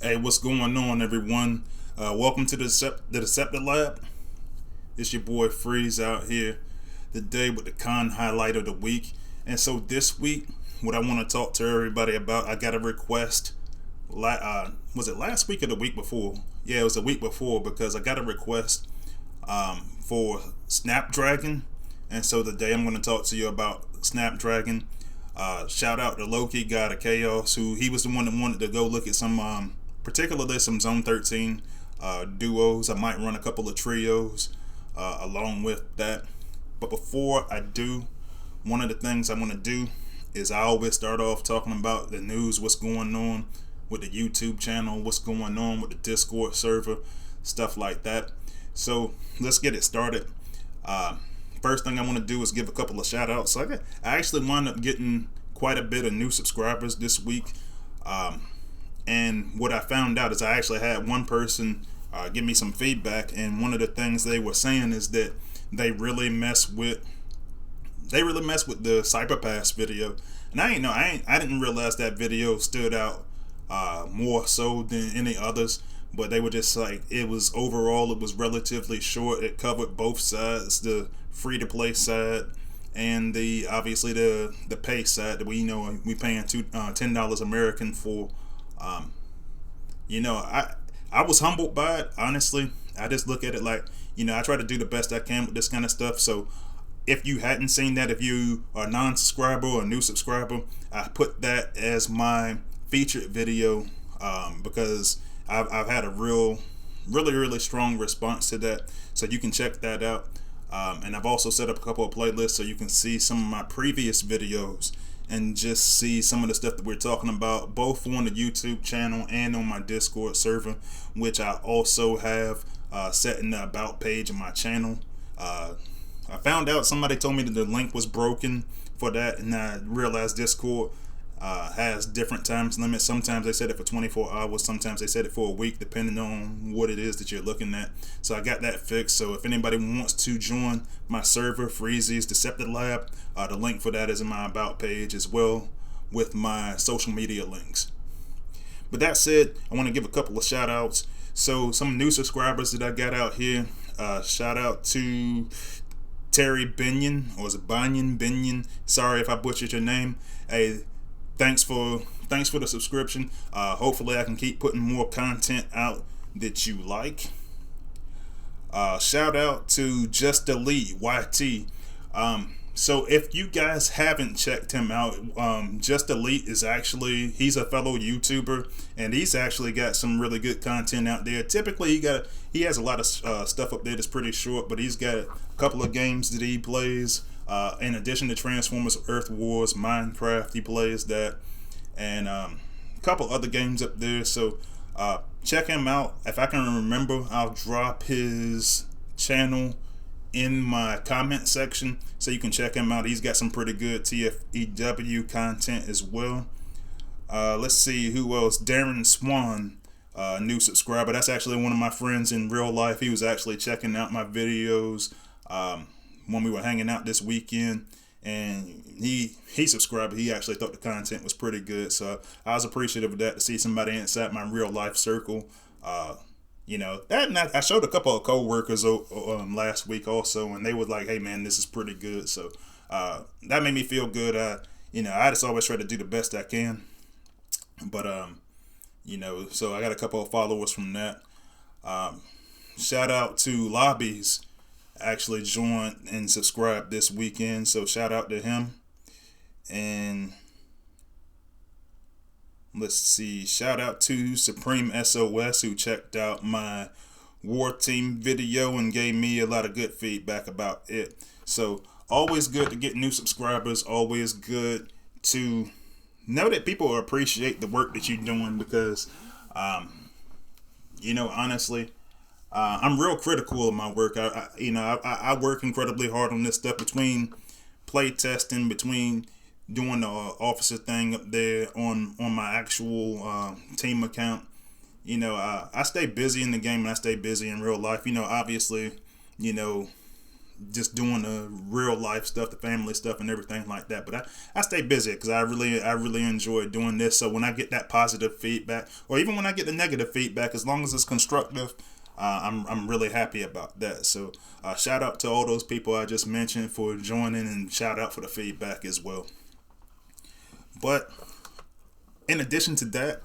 Hey, what's going on, everyone? Welcome to the Deceptive Lab. It's your boy Freeze out here today with the con highlight of the week. And so this week, what I want to talk to everybody about, I got a request. Was it last week or the week before? Yeah, it was the week before because I got a request for Snapdragon. And so today I'm going to talk to you about Snapdragon. Shout out to Loki, God of Chaos, who he was the one that wanted to go look at some, particularly some Zone 13 duos. I might run a couple of trios along with that. But before I do, one of the things I want to do is I always start off talking about the news, what's going on with the YouTube channel, what's going on with the Discord server, stuff like that. So let's get it started. First thing I want to do is give a couple of shout outs. So I actually wound up getting quite a bit of new subscribers this week. And what I found out is I actually had one person give me some feedback, and one of the things they were saying is that they really mess with the Cyberpass video. And I didn't realize that video stood out more so than any others. But they were just like, it was relatively short. It covered both sides, the free to play side and the obviously the pay side that we paying $10 American for. I was humbled by it, honestly. I just look at it like, I try to do the best I can with this kind of stuff. So if you hadn't seen that, if you are a non-subscriber or a new subscriber, I put that as my featured video because I've had a really strong response to that. So you can check that out. And I've also set up a couple of playlists so you can see some of my previous videos and just see some of the stuff that we're talking about, both on the YouTube channel and on my Discord server, which I also have set in the About page of my channel. I found out, somebody told me that the link was broken for that, and I realized Discord has different times limits. Sometimes they set it for 24 hours, sometimes they set it for a week, depending on what it is that you're looking at. So I got that fixed. So if anybody wants to join my server, Freezius Deceptive Lab, the link for that is in my About page, as well with my social media links. But that said, I want to give a couple of shout outs. So some new subscribers that I got out here, shout out to Terry Binion, or is it Binion? Sorry if I butchered your name. Hey, thanks for the subscription. Hopefully I can keep putting more content out that you like. Shout out to Just Elite YT. So if you guys haven't checked him out, Just Elite he's a fellow YouTuber, and he's actually got some really good content out there. Typically he has a lot of stuff up there that's pretty short, but he's got a couple of games that he plays. In addition to Transformers, Earth Wars, Minecraft, he plays that, and a couple other games up there. So check him out. If I can remember, I'll drop his channel in my comment section so you can check him out. He's got some pretty good TFEW content as well. Let's see who else. Darren Swan, new subscriber. That's actually one of my friends in real life. He was actually checking out my videos when we were hanging out this weekend, and he subscribed. He actually thought the content was pretty good, so I was appreciative of that, to see somebody inside my real life circle. That, and I showed a couple of co-workers last week also, and they was like, hey man, this is pretty good. So that made me feel good. I just always try to do the best I can, but so I got a couple of followers from that. Shout out to Lobbies, actually joined and subscribed this weekend, so shout out to him. And let's see, shout out to Supreme SOS, who checked out my War Team video and gave me a lot of good feedback about it. So always good to get new subscribers, always good to know that people appreciate the work that you're doing, because honestly, I'm real critical of my work. I work incredibly hard on this stuff, between play testing, between doing the officer thing up there on my actual team account. I stay busy in the game, and I stay busy in real life. Obviously, just doing the real life stuff, the family stuff, and everything like that. But I stay busy because I really enjoy doing this. So when I get that positive feedback, or even when I get the negative feedback, as long as it's constructive, I'm really happy about that. So shout out to all those people I just mentioned for joining, and shout out for the feedback as well. But in addition to that,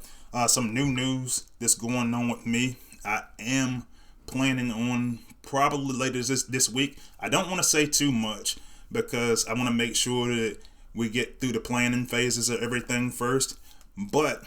some new news that's going on with me. I am planning on probably later this week. I don't want to say too much because I want to make sure that we get through the planning phases of everything first. But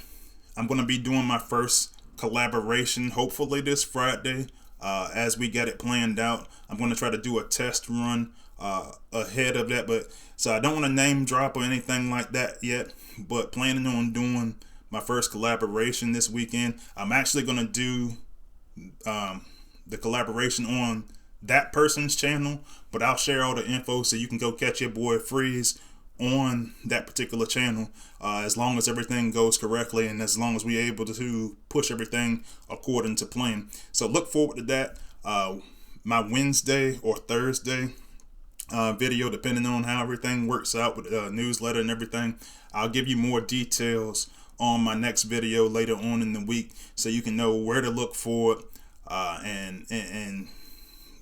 I'm going to be doing my first collaboration hopefully this Friday. As we get it planned out, I'm going to try to do a test run ahead of that. But so I don't want to name drop or anything like that yet. But planning on doing my first collaboration this weekend. I'm actually going to do the collaboration on that person's channel, but I'll share all the info so you can go catch your boy Freeze on that particular channel, as long as everything goes correctly and as long as we're able to push everything according to plan. So look forward to that. My Wednesday or Thursday video, depending on how everything works out with the newsletter and everything, I'll give you more details on my next video later on in the week, so you can know where to look for it, and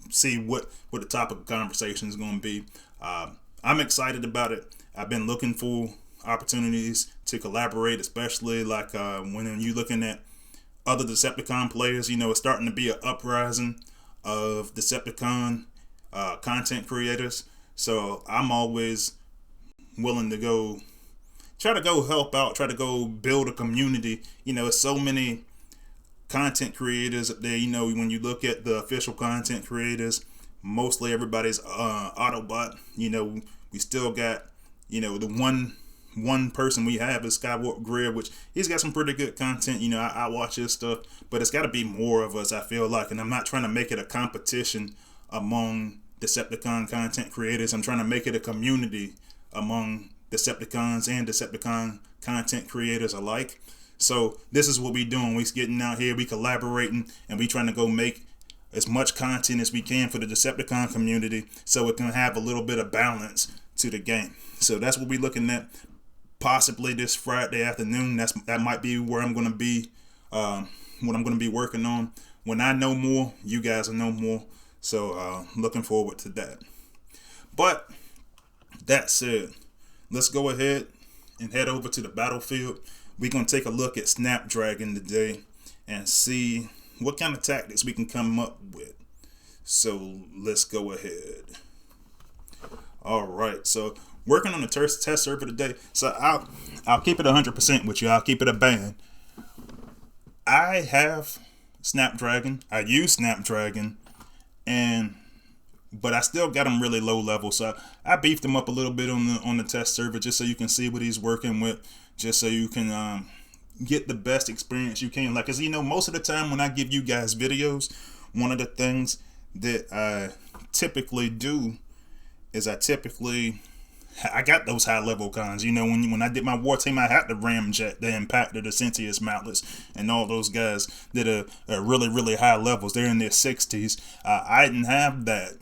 see what the topic of conversation is going to be. I'm excited about it. I've been looking for opportunities to collaborate, especially like when you're looking at other Decepticon players. You know, it's starting to be an uprising of Decepticon content creators. So I'm always willing to try to go help out, try to go build a community. You know, it's so many content creators up there. You know, when you look at the official content creators, mostly everybody's Autobot. You know, we still got, you know, the one person we have is Skywarp Grid, which he's got some pretty good content. You know, I watch his stuff, but it's got to be more of us, I feel like. And I'm not trying to make it a competition among Decepticon content creators. I'm trying to make it a community among Decepticons and Decepticon content creators alike. So this is what we doing. We getting out here, we collaborating, and we trying to go make as much content as we can for the Decepticon community, so it can have a little bit of balance to the game. So that's what we looking at possibly this Friday afternoon. That might be where I'm going to be, what I'm going to be working on. When I know more, you guys will know more. So looking forward to that. But that said, let's go ahead and head over to the battlefield. We're going to take a look at Snapdragon today and see what kind of tactics we can come up with. So let's go ahead. All right, so working on the test server today. So I'll keep it 100% with you. I'll keep it a band. I have Snapdragon. I use Snapdragon, but I still got him really low level. So I beefed him up a little bit on the test server just so you can see what he's working with, just so you can get the best experience you can. Like, 'cause you know, most of the time when I give you guys videos, one of the things that I typically do is I got those high level cons. You know, when I did my war team, I had the Ramjet, the Impactor, the Sentius Malice, and all those guys that are really, really high levels. They're in their 60s. I didn't have that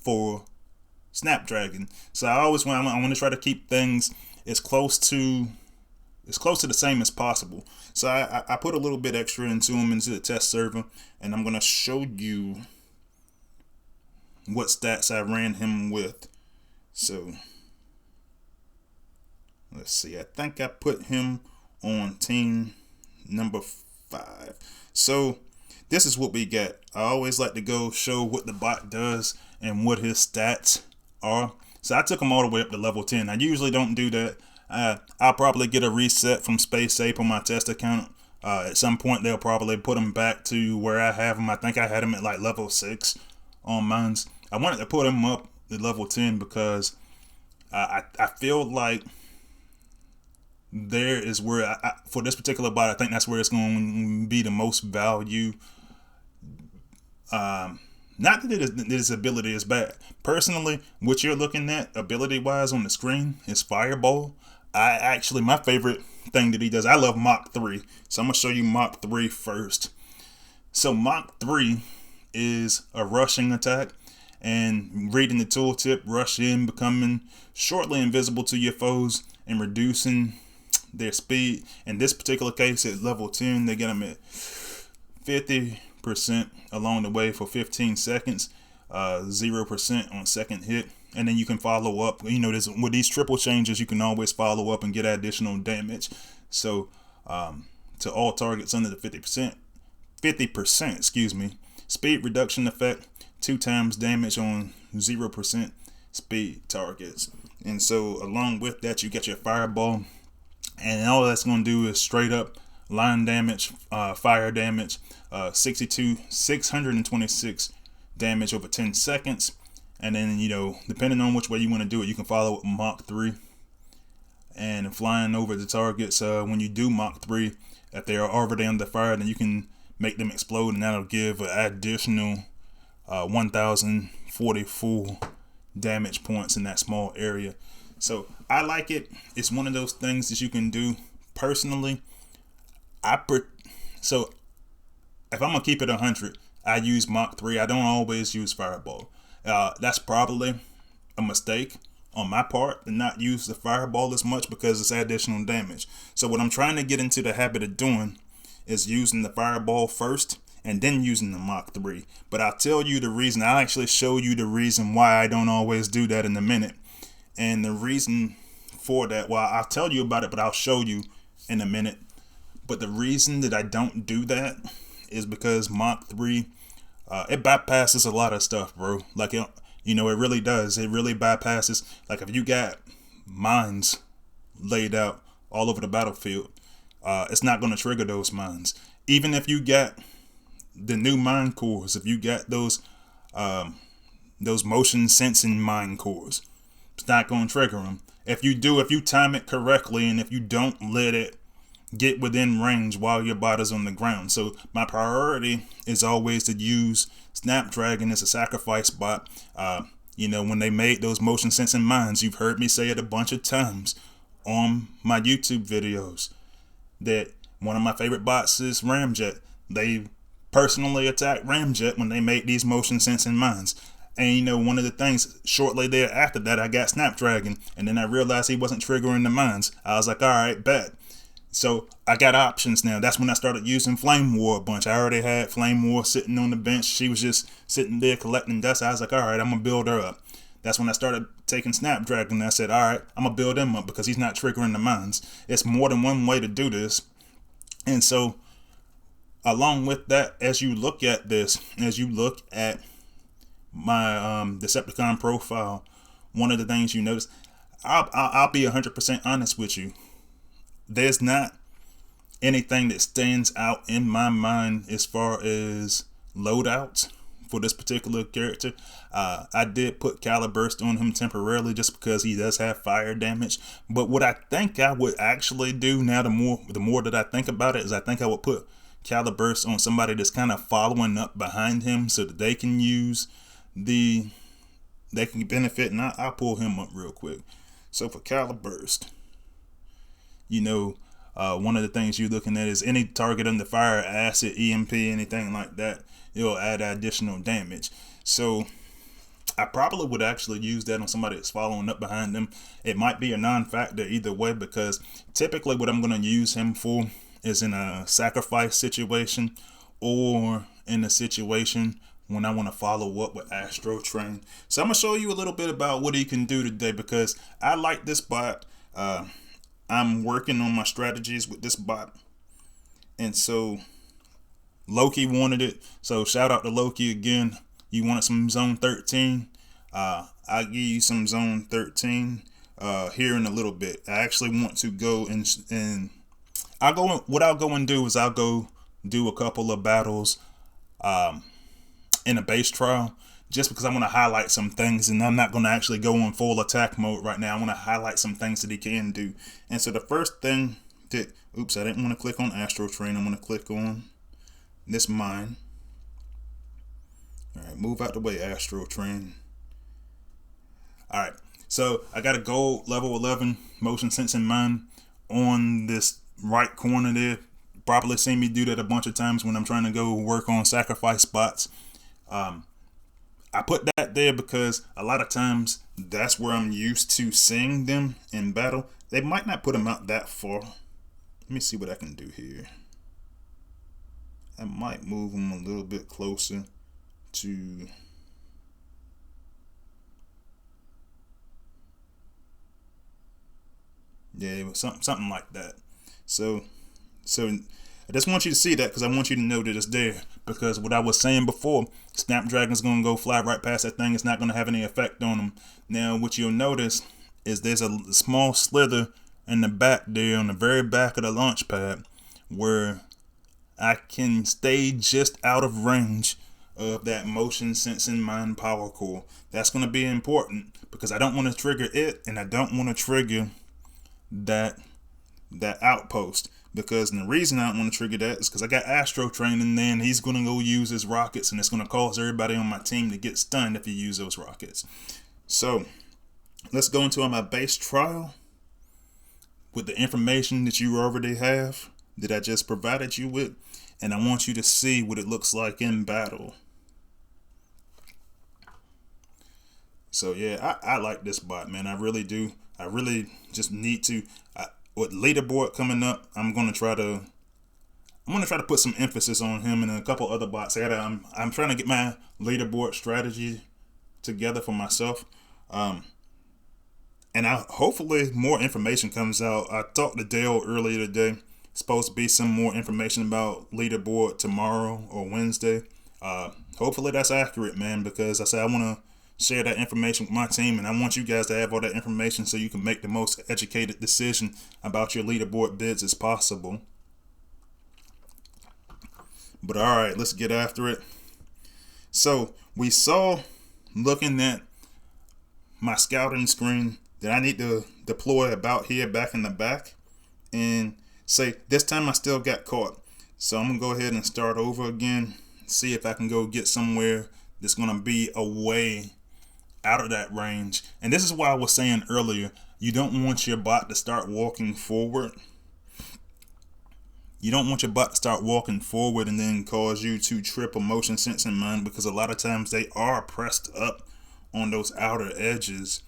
for Snapdragon. So I always want to try to keep things as close to the same as possible. So I put a little bit extra into the test server, and I'm going to show you what stats I ran him with. So let's see. I think I put him on team number 5. So this is what we get. I always like to go show what the bot does and what his stats are. So I took him all the way up to level 10. I usually don't do that. I'll probably get a reset from Space Ape on my test account. At some point they'll probably put him back to where I have him. I think I had him at like level 6 on mine. I wanted to put him up to level 10 because I feel like there is where for this particular bot, I think that's where it's going to be the most value. Not that his ability is bad. Personally, what you're looking at ability wise on the screen is Fireball. My favorite thing that he does, I love Mach 3. So I'm going to show you Mach 3 first. So Mach 3 is a rushing attack, and reading the tooltip, rush in, becoming shortly invisible to your foes, and reducing their speed. In this particular case, at level 10, they get them at 50% along the way for 15 seconds, 0% on second hit. And then you can follow up. You know, with these triple changes, you can always follow up and get additional damage. So to all targets under the 50%, excuse me, speed reduction effect, 2 times damage on 0% speed targets. And so along with that, you get your fireball, and all that's going to do is straight up line damage, fire damage, 626 damage over 10 seconds. And then, you know, depending on which way you want to do it, you can follow with Mach 3 and flying over the targets. When you do Mach 3, if they are already under fire, then you can make them explode, and that'll give an additional 1,044 damage points in that small area. So I like it. It's one of those things that you can do personally. So if I'm gonna keep it 100, I use Mach 3. I don't always use Fireball. That's probably a mistake on my part to not use the Fireball as much because it's additional damage. So what I'm trying to get into the habit of doing is using the Fireball first and then using the Mach 3. But I'll tell you the reason. I'll actually show you the reason why I don't always do that in a minute. And the reason for that, well, I'll tell you about it, but I'll show you in a minute. But the reason that I don't do that is because Mach 3, it bypasses a lot of stuff, bro. Like, it really does. It really bypasses. Like, if you got mines laid out all over the battlefield, it's not going to trigger those mines. Even if you got the new mine cores, if you got those motion sensing mine cores, it's not going to trigger them. If you time it correctly, and if you don't let it get within range while your bot is on the ground. So my priority is always to use Snapdragon as a sacrifice bot. When they made those motion sensing mines, you've heard me say it a bunch of times on my YouTube videos that one of my favorite bots is Ramjet. They personally attacked Ramjet when they made these motion sensing mines. And one of the things shortly thereafter that, I got Snapdragon, and then I realized he wasn't triggering the mines. I was like, all right, bet. So I got options now. That's when I started using Flame War a bunch. I already had Flame War sitting on the bench. She was just sitting there collecting dust. I was like, all right, I'm going to build her up. That's when I started taking Snapdragon. I said, all right, I'm going to build him up because he's not triggering the mines. It's more than one way to do this. And so along with that, as you look at my Decepticon profile, one of the things you notice, I'll be 100% honest with you. There's not anything that stands out in my mind as far as loadouts for this particular character. I did put Caliburst on him temporarily just because he does have fire damage. But what I think I would actually do now, the more that I think about it, is I think I would put Caliburst on somebody that's kind of following up behind him so that they can benefit. And I'll pull him up real quick. So for Caliburst, one of the things you're looking at is any target under fire, acid, EMP, anything like that, it'll add additional damage. So I probably would actually use that on somebody that's following up behind them. It might be a non-factor either way, because typically what I'm going to use him for is in a sacrifice situation or in a situation when I want to follow up with Astro Train. So I'm going to show you a little bit about what he can do today, because I like this bot. I'm working on my strategies with this bot, and so Loki wanted it. So shout out to Loki again. You wanted some Zone 13. I'll give you some Zone 13 here in a little bit. I actually want to go and what I'll go and do is I'll go do a couple of battles in a base trial, just because I want to highlight some things, and I'm not going to actually go in full attack mode right now. I want to highlight some things that he can do. And so the first thing I didn't want to click on Astro Train. I'm going to click on this mine. All right, move out the way, Astro Train. All right, so I got a gold level 11 motion sensing mine on this right corner there. Probably seen me do that a bunch of times when I'm trying to go work on sacrifice spots. I put that there because a lot of times that's where I'm used to seeing them in battle. They might not put them out that far. Let me see what I can do here. I might move them a little bit closer to... Yeah, something like that. So I just want you to see that because I want you to know that it's there. Because what I was saying before, Snapdragon's going to go fly right past that thing. It's not going to have any effect on them. Now, what you'll notice is there's a small slither in the back there on the very back of the launch pad where I can stay just out of range of that motion sensing mind power core. That's going to be important because I don't want to trigger it and I don't want to trigger that outpost. Because the reason I don't want to trigger that is because I got Astro training there and he's going to go use his rockets and it's going to cause everybody on my team to get stunned if he uses those rockets. So let's go into my base trial with the information that you already have that I just provided you with, and I want you to see what it looks like in battle. So yeah, I like this bot, man. I really do. I really just need to. With leaderboard coming up, I'm gonna try to put some emphasis on him and a couple other bots. I'm trying to get my leaderboard strategy together for myself, and hopefully more information comes out. I talked to Dale earlier today. Supposed to be some more information about leaderboard tomorrow or Wednesday. Hopefully that's accurate, man, because I said I want to share that information with my team, and I want you guys to have all that information so you can make the most educated decision about your leaderboard bids as possible. But all right, let's get after it. So we saw, looking at my scouting screen, that I need to deploy about here back in the back and say this time I still got caught. So I'm gonna go ahead and start over again, see if I can go get somewhere that's gonna be away out of that range. And this is why I was saying earlier, you don't want your bot to start walking forward. You don't want your bot to start walking forward and then cause you to trip a motion sensing mind, because a lot of times they are pressed up on those outer edges.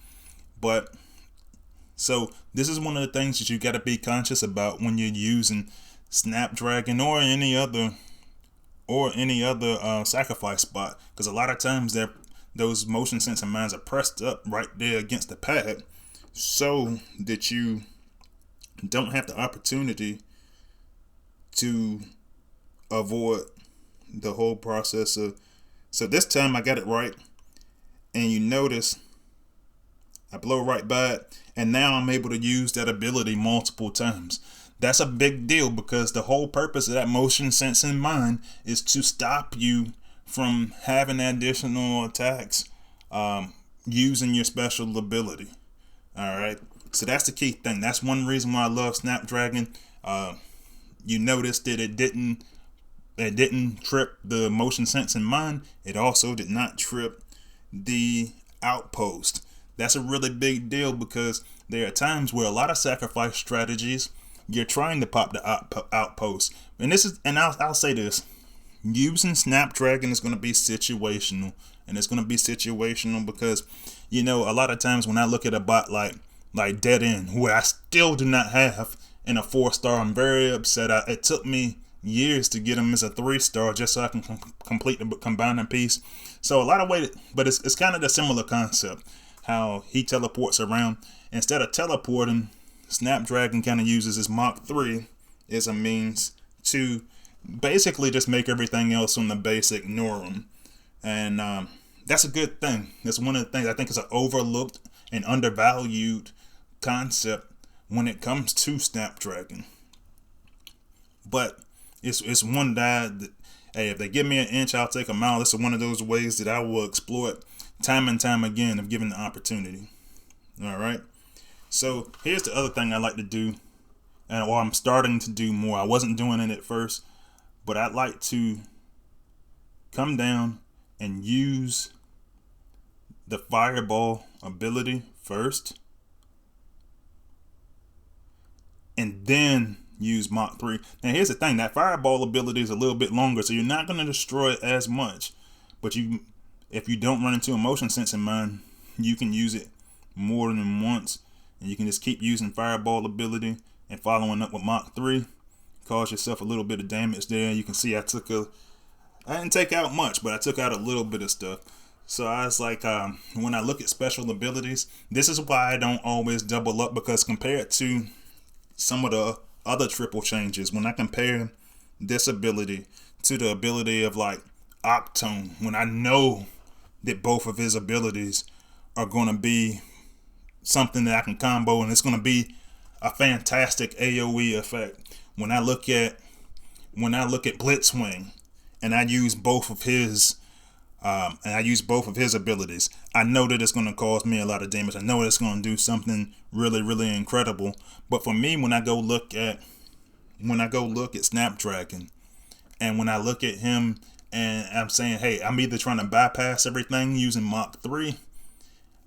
But so this is one of the things that you got to be conscious about when you're using Snapdragon or any other sacrifice bot, because a lot of times those motion sensing mines are pressed up right there against the pad so that you don't have the opportunity to avoid the whole process of. So this time I got it right, and you notice I blow right by it, and now I'm able to use that ability multiple times. That's a big deal because the whole purpose of that motion sensing mine is to stop you from having additional attacks using your special ability. All right, so that's the key thing. That's one reason why I love Snapdragon. You notice that it didn't trip the motion sensing mine. It also did not trip the outpost. That's a really big deal because there are times where a lot of sacrifice strategies you're trying to pop the outpost, and I'll say this. Using Snapdragon is going to be situational, and it's going to be situational because, you know, a lot of times when I look at a bot like Dead End, who I still do not have in a 4-star, I'm very upset. It took me years to get him as a 3-star just so I can complete the combining piece. So a lot of weight, but it's kind of the similar concept, how he teleports around. Instead of teleporting, Snapdragon kind of uses his Mach 3 as a means to basically just make everything else on the base ignore him. And that's a good thing. That's one of the things I think is an overlooked and undervalued concept when it comes to Snapdragon. But it's one that, hey, if they give me an inch, I'll take a mile. This is one of those ways that I will exploit time and time again if given the opportunity. All right. So here's the other thing I like to do, or I'm starting to do more. I wasn't doing it at first, but I'd like to come down and use the fireball ability first, and then use Mach 3. Now here's the thing, that fireball ability is a little bit longer, so you're not going to destroy it as much, but if you don't run into a motion sensing mine, you can use it more than once, and you can just keep using fireball ability and following up with Mach 3. Cause yourself a little bit of damage there. You can see I didn't take out much, but I took out a little bit of stuff. So I was like, when I look at special abilities, this is why I don't always double up, because compared to some of the other triple changes, when I compare this ability to the ability of like Octone, when I know that both of his abilities are going to be something that I can combo, and it's going to be a fantastic AoE effect. When I look at Blitzwing, and I use both of his abilities, I know that it's going to cause me a lot of damage. I know it's going to do something really, really incredible. But for me, when I go look at Snapdragon, and when I look at him, and I'm saying, hey, I'm either trying to bypass everything using Mach 3,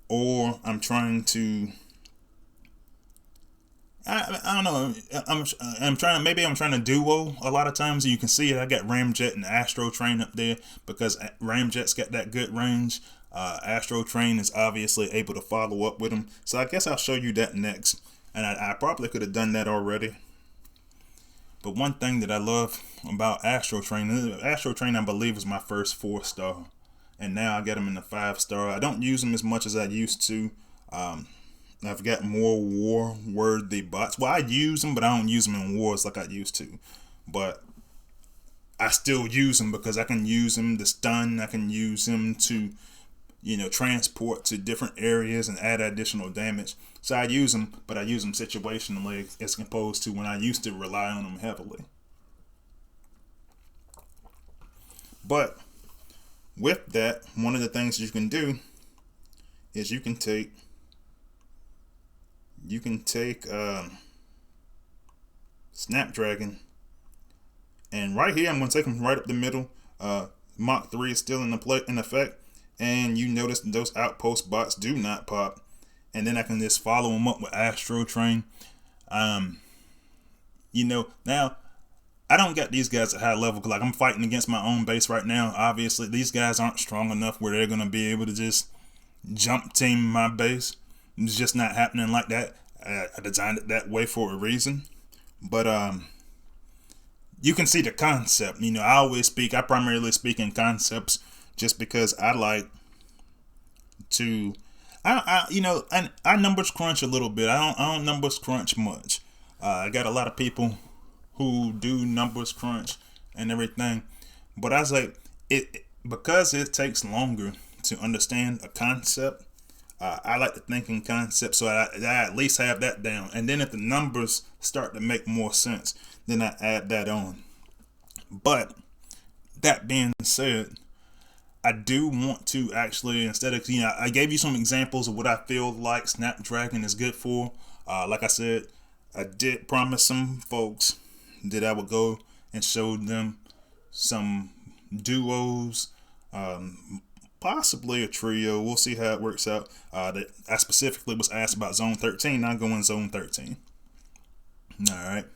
or I'm trying to, I don't know, I'm trying to duo a lot of times. You can see it, I got Ramjet and Astro Train up there, because Ramjet's got that good range. Astro Train is obviously able to follow up with him. So I guess I'll show you that next. And I probably could have done that already. But one thing that I love about Astro Train I believe is my first 4-star. And now I get him in the 5-star. I don't use him as much as I used to. I've got more war-worthy bots. Well, I use them, but I don't use them in wars like I used to. But I still use them because I can use them to stun. I can use them to, transport to different areas and add additional damage. So I use them, but I use them situationally as opposed to when I used to rely on them heavily. But with that, one of the things you can do is you can take Snapdragon, and right here I'm going to take him right up the middle. Mach 3 is still in effect, and you notice those outpost bots do not pop. And then I can just follow them up with Astro Train. Now I don't got these guys at high level, because like I'm fighting against my own base right now. Obviously, these guys aren't strong enough where they're going to be able to just jump team my base. It's just not happening like that. I designed it that way for a reason. But you can see the concept. I primarily speak in concepts just because I like to, I numbers crunch a little bit. I don't numbers crunch much. I got a lot of people who do numbers crunch and everything, but I was like, because it takes longer to understand a concept. I like to think in concepts, so I at least have that down. And then if the numbers start to make more sense, then I add that on. But that being said, I do want to actually, instead of, I gave you some examples of what I feel like Snapdragon is good for. Like I said, I did promise some folks that I would go and show them some duos, possibly a trio. We'll see how it works out. I specifically was asked about Zone 13. I'll go in Zone 13. Alright.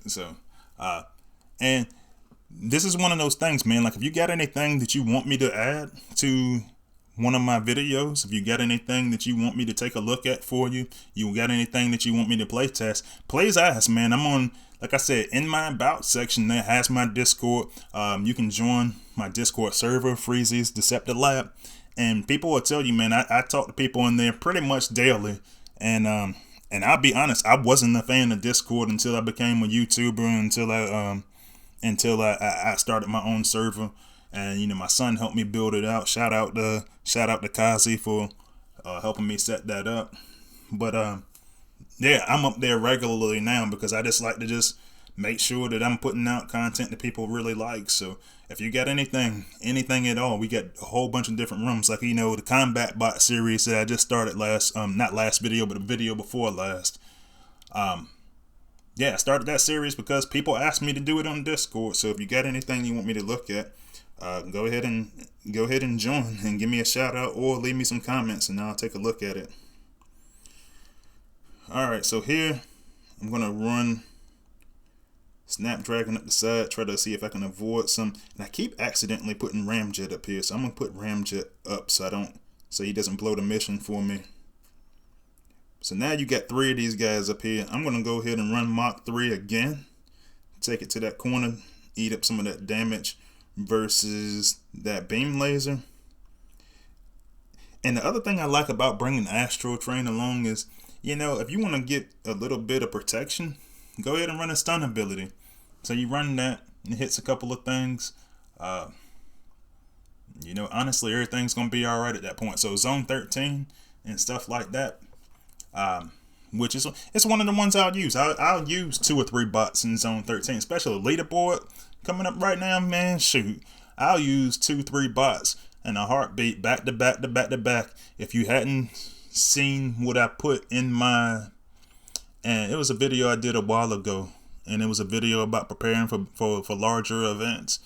So, and this is one of those things, man. Like, if you got anything that you want me to add to one of my videos, if you got anything that you want me to take a look at for you, you got anything that you want me to play test, please ask, man. I'm on, like I said, in my about section that has my Discord. You can join my Discord server, Freezius Deceptive Lab, and people will tell you, man, I talk to people in there pretty much daily, and I'll be honest, I wasn't a fan of Discord until I became a YouTuber, until I started my own server. And my son helped me build it out. Shout out to Kazi for helping me set that up. But yeah, I'm up there regularly now because I just like to just make sure that I'm putting out content that people really like. So if you got anything at all, we got a whole bunch of different rooms. Like the combat bot series that I just started not last video, but the video before last. Yeah, I started that series because people asked me to do it on Discord. So if you got anything you want me to look at, go ahead and join and give me a shout out or leave me some comments and I'll take a look at it. Alright, so here I'm gonna run Snapdragon up the side, try to see if I can avoid some. And I keep accidentally putting Ramjet up here, so I'm gonna put Ramjet up so he doesn't blow the mission for me. So now you got 3 of these guys up here. I'm gonna go ahead and run Mach 3 again. Take it to that corner, eat up some of that damage versus that beam laser. And the other thing I like about bringing Astro Train along is, you know, if you want to get a little bit of protection, go ahead and run a stun ability. So you run that, and it hits a couple of things. You know, honestly, everything's going to be alright at that point. So Zone 13 and stuff like that, which is, it's one of the ones I'll use. I'll use 2 or 3 bots in Zone 13, especially leaderboard coming up right now, man. Shoot, I'll use 2-3 bots in a heartbeat, back to back to back to back. If you hadn't seen what I put in my, and it was a video I did a while ago, and it was a video about preparing for larger events.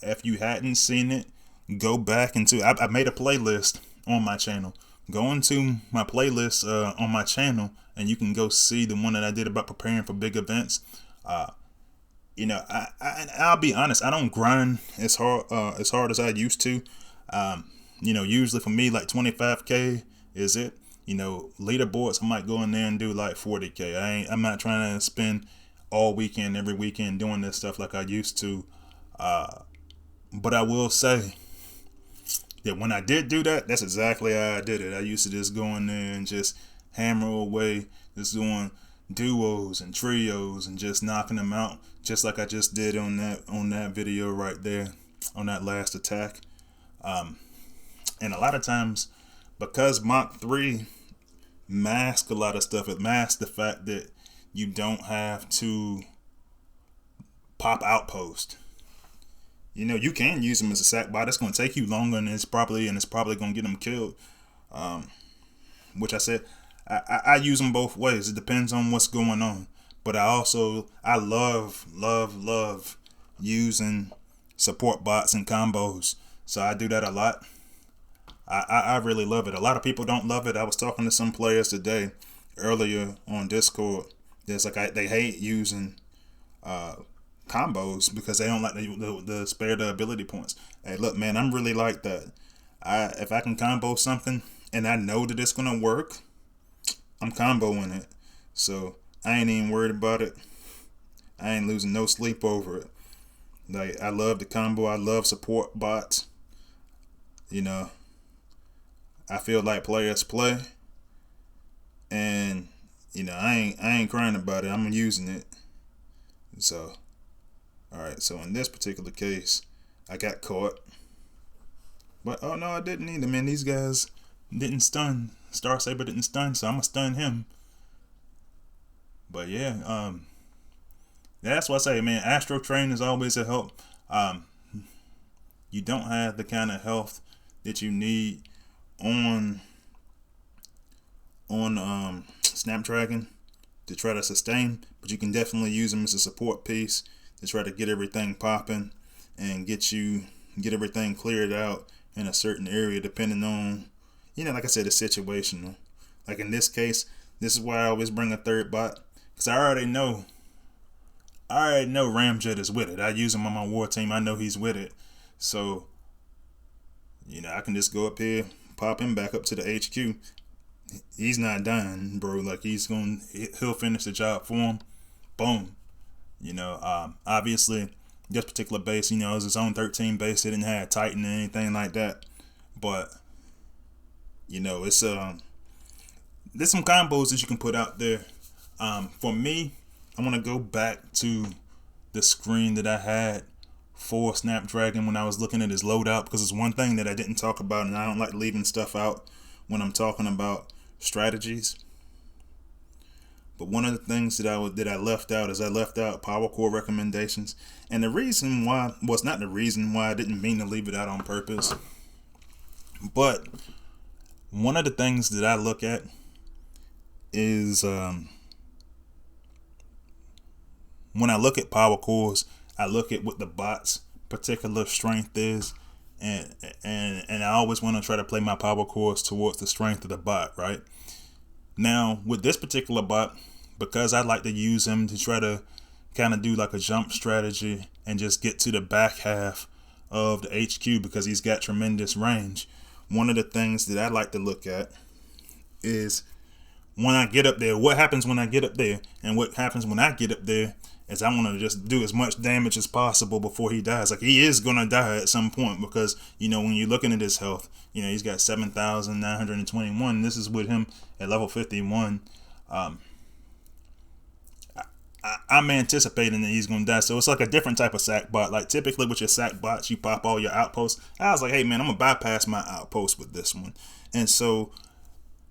If you hadn't seen it, go back into, I made a playlist on my channel. Go into my playlist on my channel, and you can go see the one that I did about preparing for big events. You know, I'll be honest, I don't grind as hard as I used to. You know, usually for me, like 25K is it. You know, leaderboards, I might go in there and do like 40K. I'm not trying to spend all weekend, every weekend doing this stuff like I used to. But I will say that when I did do that, that's exactly how I did it. I used to just go in there and just hammer away, just doing duos and trios and just knocking them out, just like I just did on that video right there, on that last attack. And a lot of times, because Mach 3 masks a lot of stuff, it masks the fact that you don't have to pop outpost. You know, you can use them as a sack bot. It's going to take you longer, and it's probably going to get them killed. Which I said, I use them both ways. It depends on what's going on. But I love using support bots and combos. So I do that a lot. I really love it. A lot of people don't love it. I was talking to some players today, earlier on Discord. There's like they hate using combos because they don't like the spare the ability points. Hey, look, man, I'm really like that. If I can combo something and I know that it's gonna work, I'm comboing it. So I ain't even worried about it. I ain't losing no sleep over it. Like, I love the combo. I love support bots. You know, I feel like players play, and you know, I ain't crying about it. I'm using it. So, all right. So in this particular case, I got caught, but oh no, I didn't either, man. These guys didn't stun. Star Saber didn't stun, so I'm gonna stun him. But yeah, that's what I say, man. Astro Train is always a help. You don't have the kind of health that you need on Snapdragon to try to sustain, but you can definitely use them as a support piece to try to get everything popping and get everything cleared out in a certain area, depending on, you know, like I said, it's situational. Like in this case, this is why I always bring a third bot, because I already know Ramjet is with it. I use him on my war team. I know he's with it. So, you know, I can just go up here, pop him back up to the HQ. He's not dying, bro. Like, he'll finish the job for him. Boom. You know, obviously, this particular base, you know, is its own 13 base. It didn't have Titan or anything like that. But, you know, it's there's some combos that you can put out there. For me, I want to go back to the screen that I had for Snapdragon when I was looking at his loadout, because it's one thing that I didn't talk about, and I don't like leaving stuff out when I'm talking about strategies. But one of the things that I left out is I left out power core recommendations, and the reason why was not the reason why. I didn't mean to leave it out on purpose, but one of the things that I look at is when I look at power cores, I look at what the bot's particular strength is, and I always want to try to play my power cores towards the strength of the bot, right? Now, with this particular bot, because I like to use him to try to kind of do like a jump strategy and just get to the back half of the HQ because he's got tremendous range. One of the things that I like to look at is when I get up there, what happens when I get up there, and what happens when I get up there is I want to just do as much damage as possible before he dies. Like, he is going to die at some point because, you know, when you're looking at his health, you know, he's got 7,921. This is with him at level 51. I'm anticipating that he's going to die. So it's like a different type of sack bot. Like, typically with your sack bots, you pop all your outposts. I was like, hey, man, I'm going to bypass my outpost with this one. And so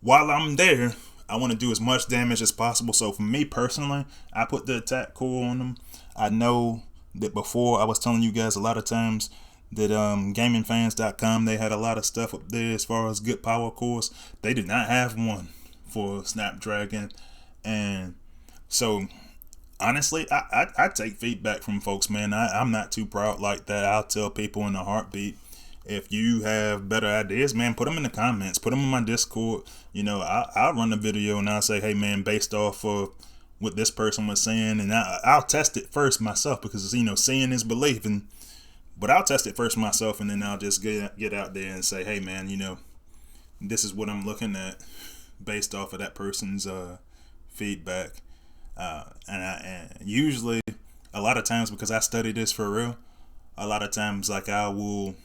while I'm there, I want to do as much damage as possible. So for me personally, I put the attack core on them. I know that before I was telling you guys a lot of times that gamingfans.com, they had a lot of stuff up there as far as good power cores. They did not have one for Snapdragon. And so honestly, I take feedback from folks, man. I'm not too proud like that. I'll tell people in a heartbeat. If you have better ideas, man, put them in the comments. Put them in my Discord. You know, I'll run a video and I'll say, hey, man, based off of what this person was saying, and I'll test it first myself because, you know, seeing is believing. But I'll test it first myself, and then I'll just get out there and say, hey, man, you know, this is what I'm looking at based off of that person's feedback. And usually, a lot of times, because I study this for real, a lot of times, like, I will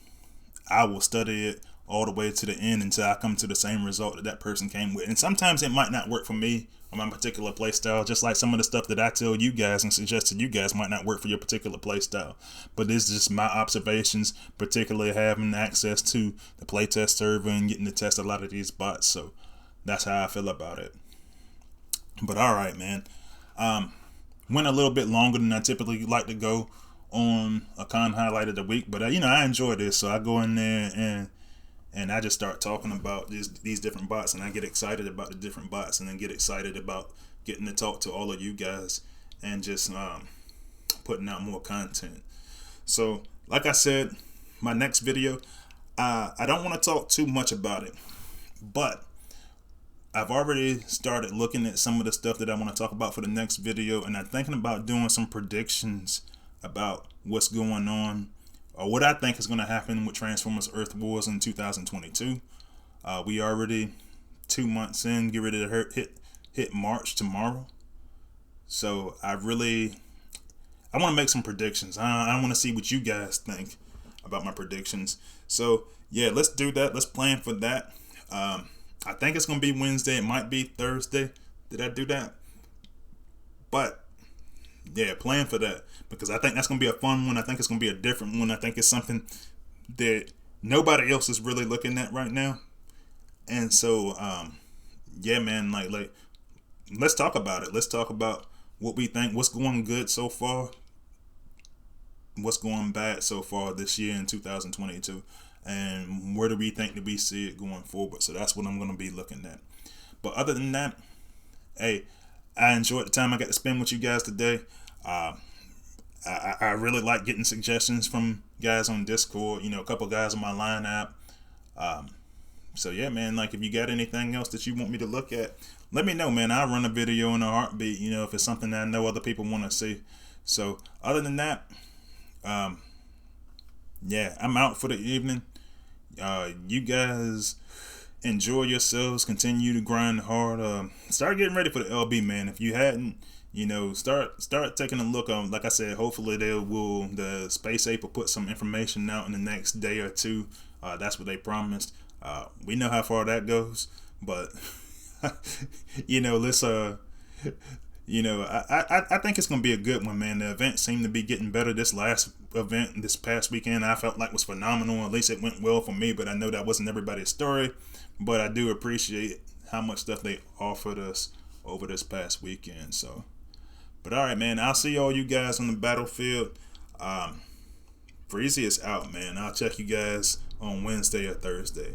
study it all the way to the end until I come to the same result that that person came with. And sometimes it might not work for me or my particular play style, just like some of the stuff that I tell you guys and suggest to you guys might not work for your particular play style. But this is just my observations, particularly having access to the playtest server and getting to test a lot of these bots. So that's how I feel about it. But all right, man. Went a little bit longer than I typically like to go on a con highlight of the week, but you know, I enjoy this, so I go in there and I just start talking about these different bots, and I get excited about the different bots, and then get excited about getting to talk to all of you guys and just putting out more content. So like I said, my next video, I don't want to talk too much about it, but I've already started looking at some of the stuff that I want to talk about for the next video, and I'm thinking about doing some predictions about what's going on, or what I think is going to happen with Transformers Earth Wars in 2022. We already 2 months in, get ready to hit March tomorrow. So I want to make some predictions. I want to see what you guys think about my predictions. So yeah, let's do that. Let's plan for that. I think it's going to be Wednesday. It might be Thursday. Did I do that? But yeah, plan for that, because I think that's going to be a fun one. I think it's going to be a different one. I think it's something that nobody else is really looking at right now. And so, yeah, man, like, let's talk about it. Let's talk about what we think, what's going good so far, what's going bad so far this year in 2022, and where do we think that we see it going forward. So that's what I'm going to be looking at. But other than that, hey, I enjoyed the time I got to spend with you guys today. I really like getting suggestions from guys on Discord, you know, a couple guys on my Line app. So yeah, man, like, if you got anything else that you want me to look at, let me know, man. I'll run a video in a heartbeat, you know, if it's something that I know other people want to see. So other than that, yeah, I'm out for the evening. You guys enjoy yourselves, continue to grind hard. Start getting ready for the LB, man. If you hadn't, you know, start taking a look on, like I said, hopefully the Space Ape will put some information out in the next day or two. That's what they promised. We know how far that goes, but you know, let's you know, I think it's gonna be a good one, man. The event seemed to be getting better. This last event this past weekend, I felt like was phenomenal. At least it went well for me, but I know that wasn't everybody's story. But I do appreciate how much stuff they offered us over this past weekend. So, but all right, man, I'll see all you guys on the battlefield. Freezy is out, man. I'll check you guys on Wednesday or Thursday.